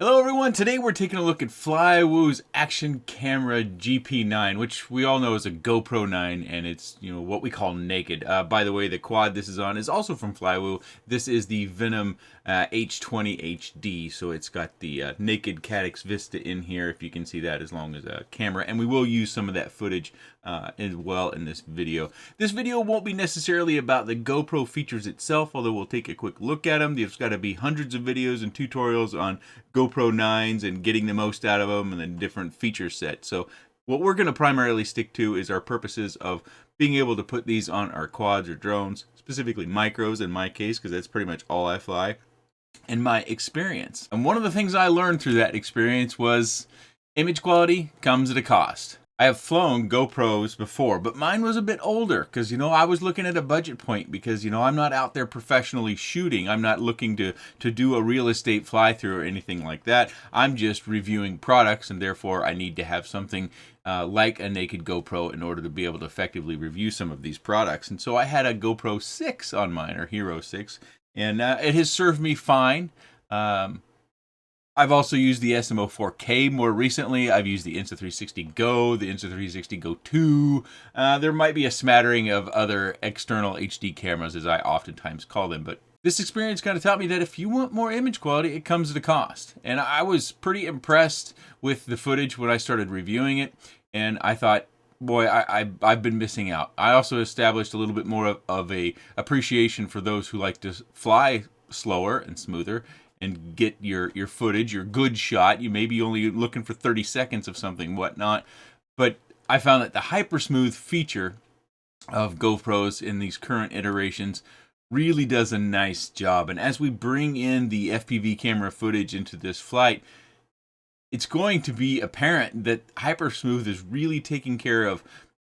Hello everyone, today we're taking a look at FlyWoo's action camera GP9, which we all know is a GoPro 9, and it's, what we call naked. By the way, the quad this is on is also from FlyWoo. This is the Venom H20 HD, so it's got the naked Caddx Vista in here, if you can see that, as long as a camera, and we will use some of that footage as well in this video. This video won't be necessarily about the GoPro features itself, although we'll take a quick look at them. There's got to be hundreds of videos and tutorials on GoPro 9s and getting the most out of them and then different feature sets. So what we're going to primarily stick to is our purposes of being able to put these on our quads or drones, specifically micros in my case, because that's pretty much all I fly, and my experience. And one of the things I learned through that experience was image quality comes at a cost. I have flown GoPros before, but mine was a bit older because, I was looking at a budget point because, I'm not out there professionally shooting. I'm not looking to do a real estate fly through or anything like that. I'm just reviewing products, and therefore I need to have something like a naked GoPro in order to be able to effectively review some of these products. And so I had a GoPro 6 on mine, or Hero 6, and it has served me fine. I've also used the SMO 4K more recently. I've used the Insta360 Go, the Insta360 Go 2. There might be a smattering of other external HD cameras, as I oftentimes call them. But this experience kind of taught me that if you want more image quality, it comes at a cost. And I was pretty impressed with the footage when I started reviewing it. And I thought, boy, I've been missing out. I also established a little bit more of a appreciation for those who like to fly slower and smoother and get your footage, your good shot. You may be only looking for 30 seconds of something, whatnot. But I found that the Hypersmooth feature of GoPros in these current iterations really does a nice job. And as we bring in the FPV camera footage into this flight, it's going to be apparent that Hypersmooth is really taking care of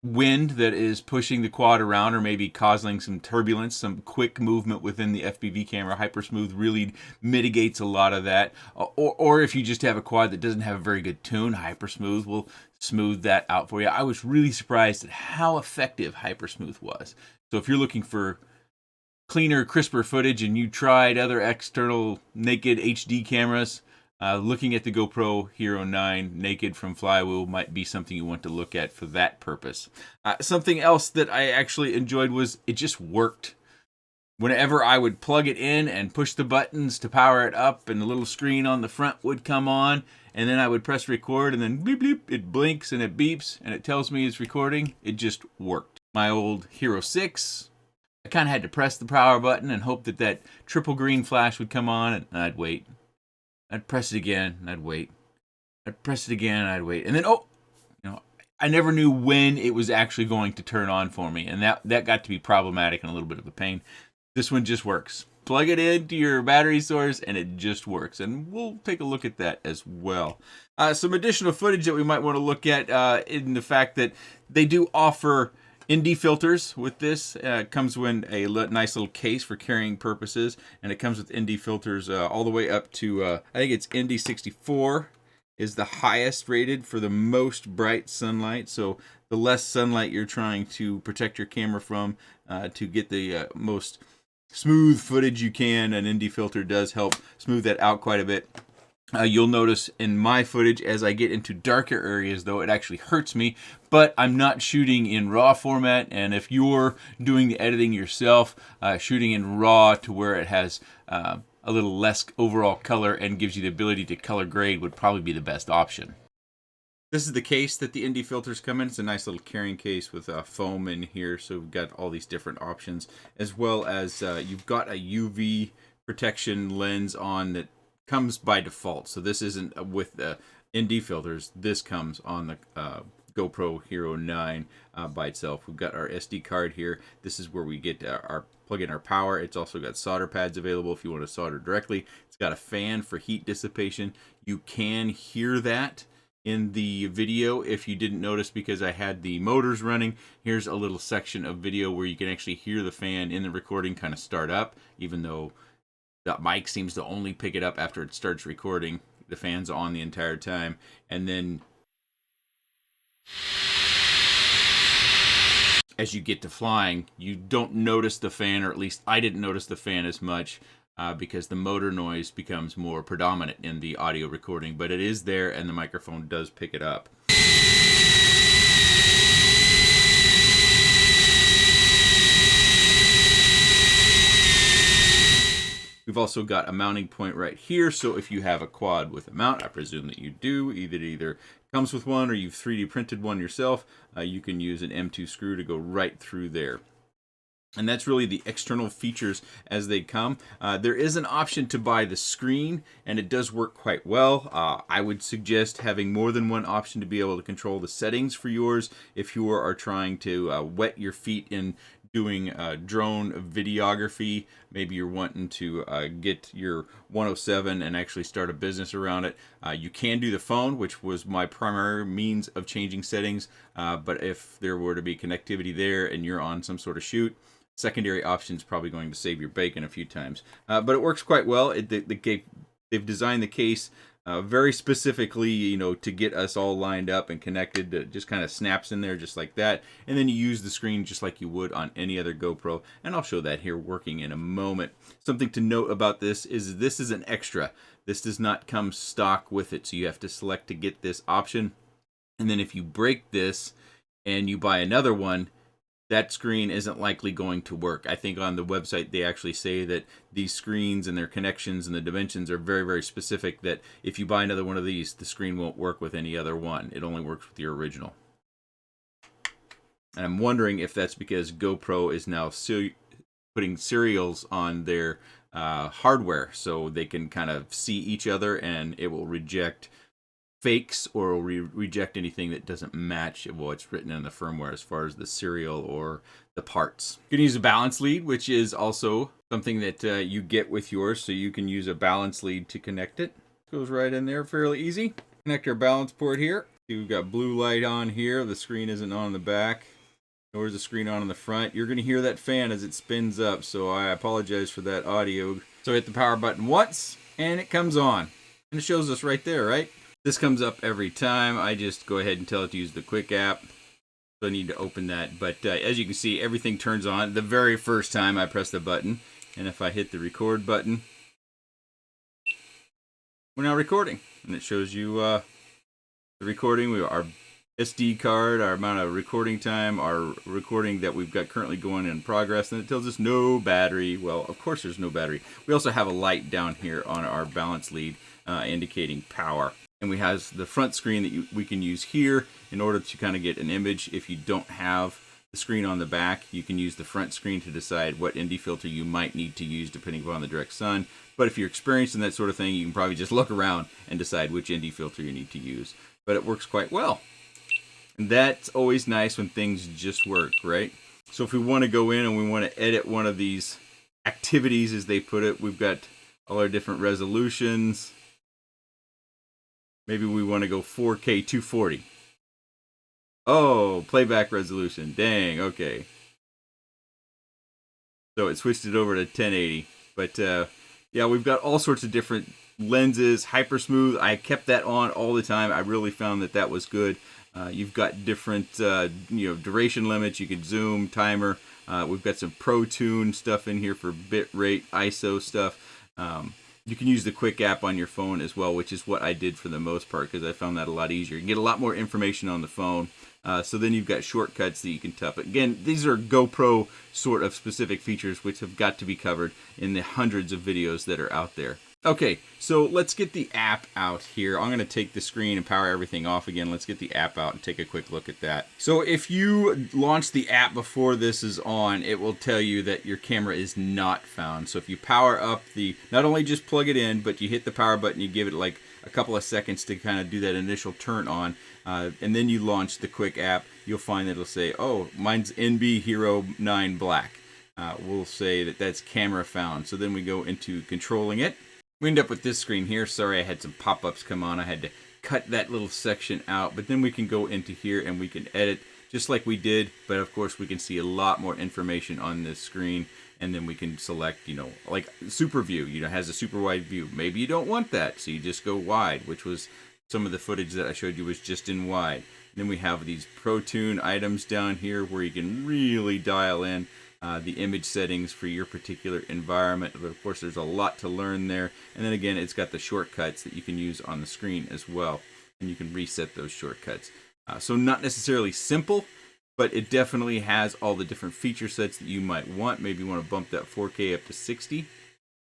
wind that is pushing the quad around or maybe causing some turbulence, some quick movement within the FPV camera. Hypersmooth really mitigates a lot of that. Or if you just have a quad that doesn't have a very good tune, Hypersmooth will smooth that out for you. I was really surprised at how effective Hypersmooth was. So if you're looking for cleaner, crisper footage and you tried other external naked HD cameras, looking at the GoPro Hero 9 naked from FlyWoo might be something you want to look at for that purpose. Something else that I actually enjoyed was it just worked. Whenever I would plug it in and push the buttons to power it up, and the little screen on the front would come on, and then I would press record, and then bleep bleep, it blinks and it beeps, and it tells me it's recording. It just worked. My old Hero 6, I kind of had to press the power button and hope that triple green flash would come on, and I'd wait. I'd press it again, and I'd wait. I'd press it again, and I'd wait. And then, I never knew when it was actually going to turn on for me. And that got to be problematic and a little bit of a pain. This one just works. Plug it into your battery source, and it just works. And we'll take a look at that as well. Some additional footage that we might want to look at in the fact that they do offer ND filters with this. It comes with a nice little case for carrying purposes, and it comes with ND filters all the way up to, I think it's ND 64 is the highest rated for the most bright sunlight. So the less sunlight you're trying to protect your camera from to get the most smooth footage you can, an ND filter does help smooth that out quite a bit. You'll notice in my footage, as I get into darker areas, though, it actually hurts me, but I'm not shooting in RAW format, and if you're doing the editing yourself, shooting in RAW to where it has a little less overall color and gives you the ability to color grade would probably be the best option. This is the case that the ND filters come in. It's a nice little carrying case with foam in here, so we've got all these different options, as well as you've got a UV protection lens on that comes by default. So this isn't with the ND filters. This comes on the GoPro Hero 9 by itself. We've got our SD card here. This is where we get our plug in our power. It's also got solder pads available if you want to solder directly. It's got a fan for heat dissipation. You can hear that in the video if you didn't notice, because I had the motors running. Here's a little section of video where you can actually hear the fan in the recording kind of start up, even though the mic seems to only pick it up after it starts recording. The fan's on the entire time. And then as you get to flying, you don't notice the fan, or at least I didn't notice the fan as much. because the motor noise becomes more predominant in the audio recording, but it is there and the microphone does pick it up. We've also got a mounting point right here, so if you have a quad with a mount, I presume that you do, either comes with one or you've 3D printed one yourself, you can use an M2 screw to go right through there. And that's really the external features as they come. There is an option to buy the screen, and it does work quite well. I would suggest having more than one option to be able to control the settings for yours if you are trying to wet your feet in doing drone videography. Maybe you're wanting to get your 107 and actually start a business around it. You can do the phone, which was my primary means of changing settings, but if there were to be connectivity there and you're on some sort of shoot, secondary option is probably going to save your bacon a few times. But it works quite well. They've designed the case very specifically, you know, to get us all lined up and connected. It just kind of snaps in there just like that. And then you use the screen just like you would on any other GoPro. And I'll show that here working in a moment. Something to note about this is an extra. This does not come stock with it. So you have to select to get this option. And then if you break this and you buy another one, that screen isn't likely going to work. I think on the website they actually say that these screens and their connections and the dimensions are very, very specific, that if you buy another one of these, the screen won't work with any other one. It only works with your original. And I'm wondering if that's because GoPro is now putting serials on their hardware so they can kind of see each other, and it will reject fakes or reject anything that doesn't match what's written in the firmware as far as the serial or the parts. You can use a balance lead, which is also something that you get with yours, so you can use a balance lead to connect it. Goes right in there fairly easy. Connect our balance port here. We've got blue light on here. The screen isn't on the back, nor is the screen on the front. You're going to hear that fan as it spins up, so I apologize for that audio. So hit the power button once, and it comes on. And it shows us right there, right? This comes up every time. I just go ahead and tell it to use the quick app. So I need to open that. But as you can see, everything turns on the very first time I press the button. And if I hit the record button, we're now recording. And it shows you the recording, our SD card, our amount of recording time, our recording that we've got currently going in progress. And it tells us no battery. Well, of course there's no battery. We also have a light down here on our balance lead indicating power. And we have the front screen that we can use here in order to kind of get an image. If you don't have the screen on the back, you can use the front screen to decide what ND filter you might need to use depending upon the direct sun. But if you're experienced in that sort of thing, you can probably just look around and decide which ND filter you need to use. But it works quite well. And that's always nice when things just work, right? So if we want to go in and we want to edit one of these activities, as they put it, we've got all our different resolutions. Maybe we want to go 4K 240. Oh, playback resolution. Dang, okay. So it switched it over to 1080. But yeah, we've got all sorts of different lenses. Hypersmooth, I kept that on all the time. I really found that that was good. You've got different duration limits. You could zoom, timer. We've got some Pro Tune stuff in here for bit rate, ISO stuff. You can use the quick app on your phone as well, which is what I did for the most part because I found that a lot easier. You get a lot more information on the phone. So then you've got shortcuts that you can tap. Again, these are GoPro sort of specific features which have got to be covered in the hundreds of videos that are out there. Okay, so let's get the app out here. I'm going to take the screen and power everything off again. Let's get the app out and take a quick look at that. So if you launch the app before this is on, it will tell you that your camera is not found. So if you power up not only just plug it in, but you hit the power button, you give it like a couple of seconds to kind of do that initial turn on, and then you launch the quick app, you'll find that it'll say, oh, mine's NB Hero 9 Black. We'll say that that's camera found. So then we go into controlling it. We end up with this screen here. Sorry, I had some pop-ups come on. I had to cut that little section out. But then we can go into here and we can edit just like we did. But of course, we can see a lot more information on this screen. And then we can select, like super view, has a super wide view. Maybe you don't want that. So you just go wide, which was some of the footage that I showed you was just in wide. Then we have these Pro Tune items down here where you can really dial in the image settings for your particular environment. But of course, there's a lot to learn there. And then again, it's got the shortcuts that you can use on the screen as well. And you can reset those shortcuts. So not necessarily simple, but it definitely has all the different feature sets that you might want. Maybe you want to bump that 4K up to 60.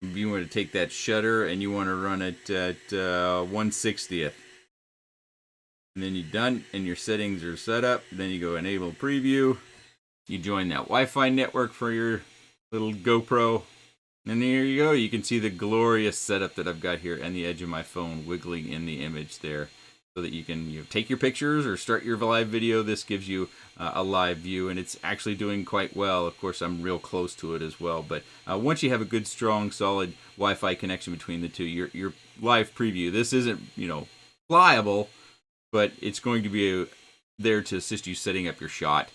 Maybe you want to take that shutter and you want to run it at 1/60th. And then you're done and your settings are set up. Then you go enable preview. You join that Wi-Fi network for your little GoPro. And there you go. You can see the glorious setup that I've got here and the edge of my phone wiggling in the image there, so that you can take your pictures or start your live video. This gives you a live view, and it's actually doing quite well. Of course, I'm real close to it as well. But once you have a good, strong, solid Wi-Fi connection between the two, your live preview, this isn't, flyable, but it's going to be there to assist you setting up your shot.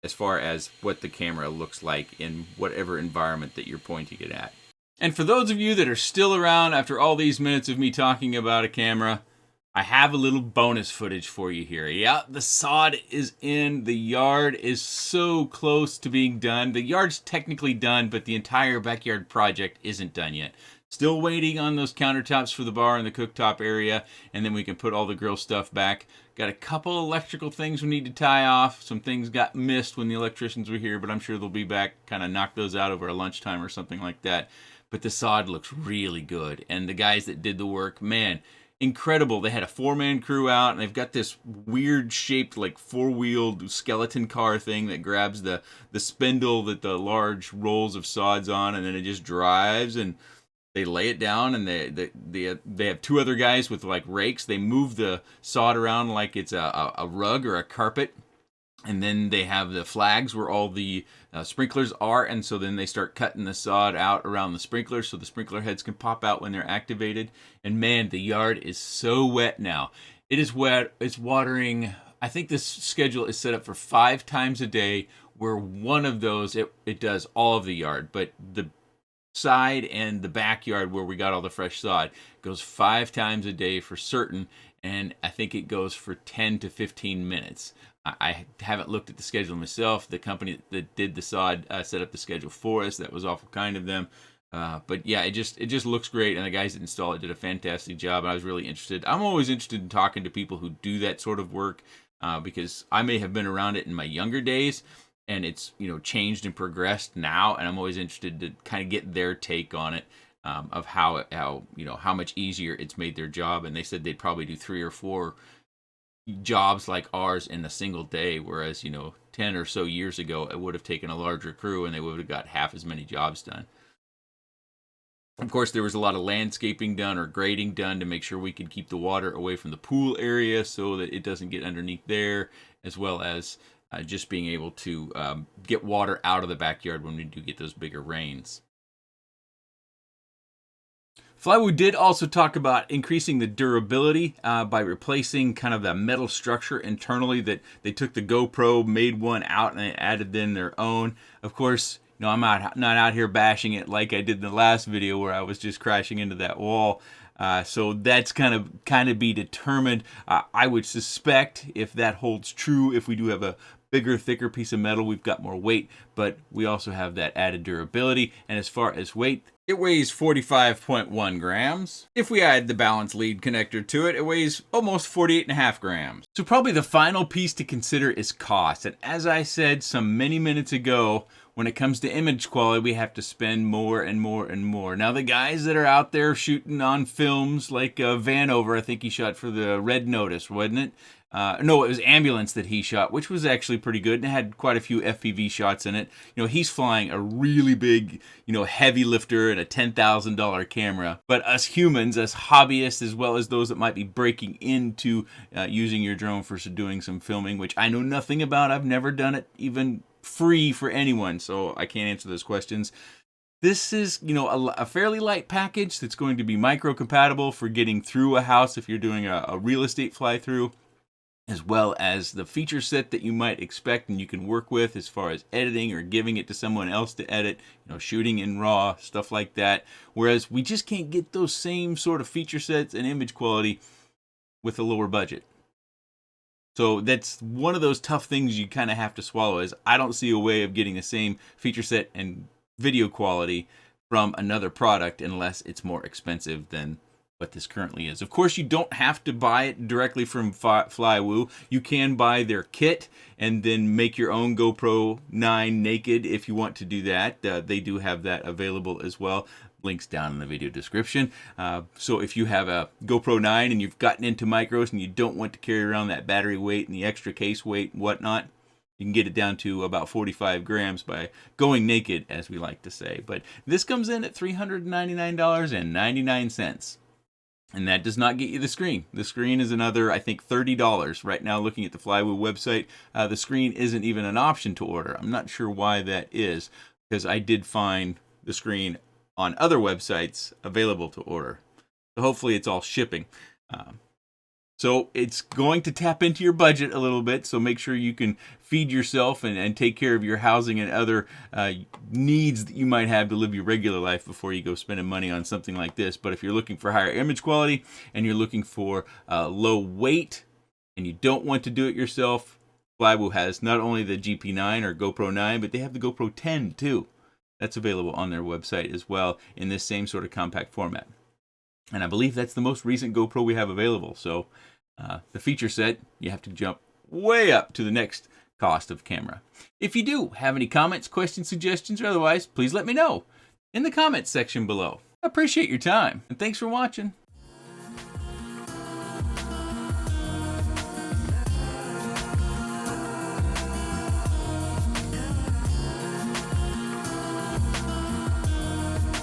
As far as what the camera looks like in whatever environment that you're pointing it at. And for those of you that are still around after all these minutes of me talking about a camera, I have a little bonus footage for you here. Yeah, the sod is in. The yard is so close to being done. The yard's technically done, but the entire backyard project isn't done yet. Still waiting on those countertops for the bar and the cooktop area, and then we can put all the grill stuff back. Got a couple electrical things we need to tie off. Some things got missed when the electricians were here, but I'm sure they'll be back, kind of knock those out over a lunchtime or something like that. But the sod looks really good, and the guys that did the work, man, incredible. They had a 4-man crew out, and they've got this weird shaped, like 4-wheeled skeleton car thing that grabs the spindle that the large rolls of sod's on, and then it just drives, and they lay it down, and they have 2 other guys with like rakes. They move the sod around like it's a rug or a carpet. And then they have the flags where all the sprinklers are, and so then they start cutting the sod out around the sprinklers so the sprinkler heads can pop out when they're activated. And man, the yard is so wet now. It is wet. It's watering. I think this schedule is set up for 5 times a day, where one of those, it does all of the yard, but the side and the backyard where we got all the fresh sod goes 5 times a day for certain, and I think it goes for 10 to 15 minutes. I haven't looked at the schedule myself. The company that did the sod set up the schedule for us. That was awful kind of them. But yeah, it just looks great, and the guys that installed it did a fantastic job. I was really interested. I'm always interested in talking to people who do that sort of work, because I may have been around it in my younger days, and it's changed and progressed now, and I'm always interested to kind of get their take on it, of how much easier it's made their job. And they said they'd probably do 3 or 4 jobs like ours in a single day, whereas 10 or so years ago it would have taken a larger crew and they would have got half as many jobs done. Of course, there was a lot of landscaping done or grading done to make sure we could keep the water away from the pool area so that it doesn't get underneath there, as well as just being able to get water out of the backyard when we do get those bigger rains. FlyWoo did also talk about increasing the durability by replacing kind of the metal structure internally that they took the GoPro, made one out, and they added in their own. Of course, I'm not out here bashing it like I did in the last video where I was just crashing into that wall. So that's kind of be determined. I would suspect if that holds true, if we do have a bigger, thicker piece of metal, we've got more weight, but we also have that added durability. And as far as weight, it weighs 45.1 grams. If we add the balance lead connector to it, it weighs almost 48.5 grams. So probably the final piece to consider is cost. And as I said some many minutes ago, when it comes to image quality, we have to spend more and more and more. Now, the guys that are out there shooting on films like Vanover, I think he shot for the Red Notice, wasn't it? No, it was Ambulance that he shot, which was actually pretty good, and it had quite a few FPV shots in it. He's flying a really big, heavy lifter and a $10,000 camera. But us humans, us hobbyists, as well as those that might be breaking into using your drone for doing some filming, which I know nothing about, I've never done it, even free for anyone, so I can't answer those questions. This is, a fairly light package that's going to be micro compatible for getting through a house if you're doing a real estate fly through, as well as the feature set that you might expect and you can work with as far as editing or giving it to someone else to edit, shooting in RAW, stuff like that. Whereas we just can't get those same sort of feature sets and image quality with a lower budget. So that's one of those tough things you kind of have to swallow, is I don't see a way of getting the same feature set and video quality from another product unless it's more expensive than what this currently is. Of course, you don't have to buy it directly from FlyWoo. You can buy their kit and then make your own GoPro 9 naked if you want to do that. They do have that available as well. Links down in the video description. So if you have a GoPro 9 and you've gotten into micros and you don't want to carry around that battery weight and the extra case weight and whatnot, you can get it down to about 45 grams by going naked, as we like to say. But this comes in at $399.99. And that does not get you the screen. The screen is another, I think, $30. Right now, looking at the FlyWoo website, the screen isn't even an option to order. I'm not sure why that is, because I did find the screen on other websites available to order. So hopefully it's all shipping. So it's going to tap into your budget a little bit, so make sure you can feed yourself and take care of your housing and other needs that you might have to live your regular life before you go spending money on something like this. But if you're looking for higher image quality and you're looking for low weight and you don't want to do it yourself, FlyWoo has not only the GP9 or GoPro 9, but they have the GoPro 10 too. That's available on their website as well in this same sort of compact format. And I believe that's the most recent GoPro we have available. So the feature set, you have to jump way up to the next cost of camera. If you do have any comments, questions, suggestions, or otherwise, please let me know in the comments section below. I appreciate your time, and thanks for watching.